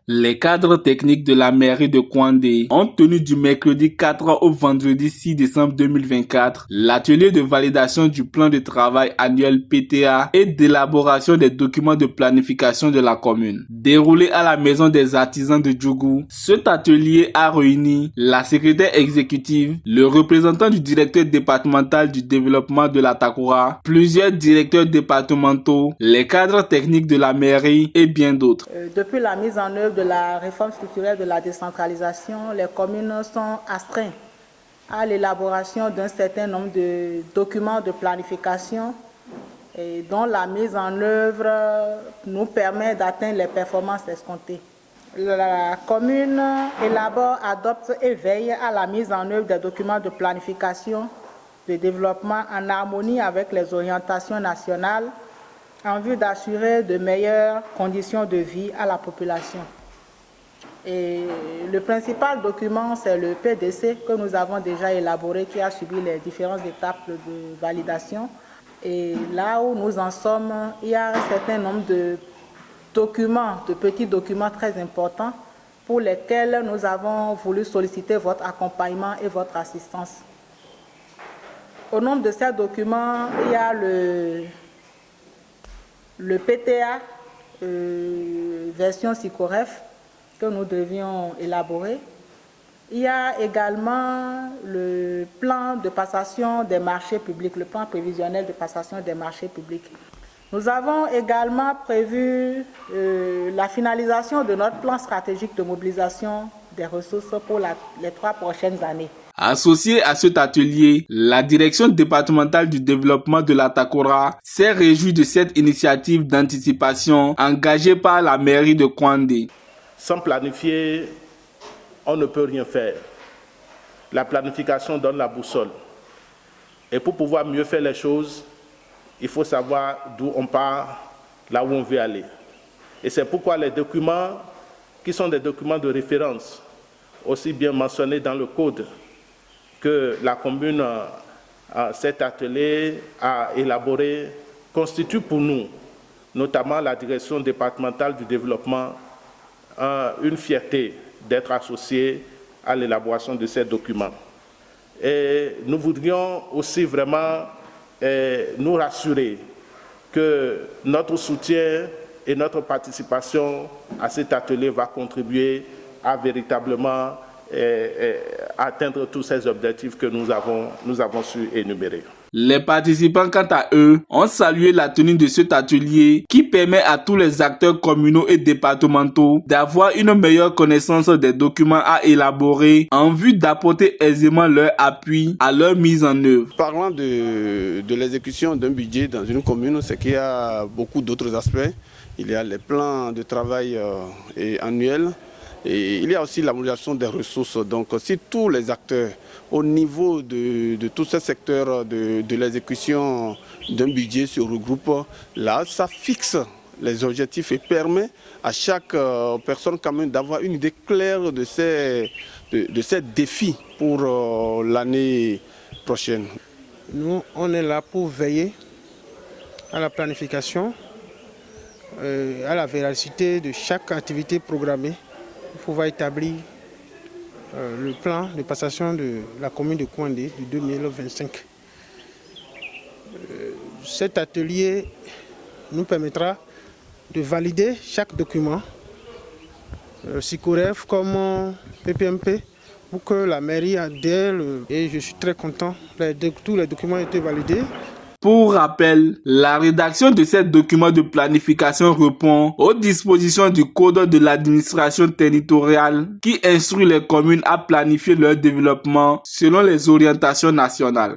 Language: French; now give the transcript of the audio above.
Les cadres techniques de la mairie de Kouandé ont tenu du mercredi 4 au vendredi 6 décembre 2024 l'atelier de validation du plan de travail annuel PTA et d'élaboration des documents de planification de la commune. Déroulé à la maison des artisans de Djougou, cet atelier a réuni la secrétaire exécutive, le représentant du directeur départemental du développement de la Takora, plusieurs directeurs départementaux, les cadres techniques de la mairie et bien d'autres. Depuis la mise en œuvre de la réforme structurelle de la décentralisation, les communes sont astreintes à l'élaboration d'un certain nombre de documents de planification et dont la mise en œuvre nous permet d'atteindre les performances escomptées. La commune élabore, adopte et veille à la mise en œuvre des documents de planification de développement en harmonie avec les orientations nationales en vue d'assurer de meilleures conditions de vie à la population. Et le principal document, c'est le PDC que nous avons déjà élaboré, qui a subi les différentes étapes de validation. Et là où nous en sommes, il y a un certain nombre de documents, de petits documents très importants pour lesquels nous avons voulu solliciter votre accompagnement et votre assistance. Au nombre de ces documents, il y a le PTA, version SICOREF, que nous devions élaborer. Il y a également le plan de passation des marchés publics, le plan prévisionnel de passation des marchés publics. Nous avons également prévu la finalisation de notre plan stratégique de mobilisation des ressources pour les 3 prochaines années. Associée à cet atelier, la direction départementale du développement de la Takora s'est réjouie de cette initiative d'anticipation engagée par la mairie de Kouandé. Sans planifier, on ne peut rien faire. La planification donne la boussole. Et pour pouvoir mieux faire les choses, il faut savoir d'où on part, là où on veut aller. Et c'est pourquoi les documents, qui sont des documents de référence, aussi bien mentionnés dans le code, que la commune, cet atelier a élaboré, constitue pour nous, notamment la direction départementale du développement, une fierté d'être associé à l'élaboration de ces documents. Et nous voudrions aussi vraiment nous rassurer que notre soutien et notre participation à cet atelier va contribuer à véritablement atteindre tous ces objectifs que nous avons su énumérer. Les participants, quant à eux, ont salué la tenue de cet atelier qui permet à tous les acteurs communaux et départementaux d'avoir une meilleure connaissance des documents à élaborer en vue d'apporter aisément leur appui à leur mise en œuvre. Parlant de l'exécution d'un budget dans une commune, c'est qu'il y a beaucoup d'autres aspects. Il y a les plans de travail annuels. Et il y a aussi la mobilisation des ressources. Donc si tous les acteurs au niveau de tous ces secteurs de l'exécution d'un budget se regroupent, là ça fixe les objectifs et permet à chaque personne quand même d'avoir une idée claire de ces défis pour l'année prochaine. Nous, on est là pour veiller à la planification, à la véracité de chaque activité programmée, pour pouvoir établir le plan de passation de la commune de Kouandé de 2025. Cet atelier nous permettra de valider chaque document, SICOREF comme PPMP, pour que la mairie adhère. Et je suis très content, tous les documents ont été validés. Pour rappel, la rédaction de ces documents de planification répond aux dispositions du Code de l'administration territoriale qui instruit les communes à planifier leur développement selon les orientations nationales.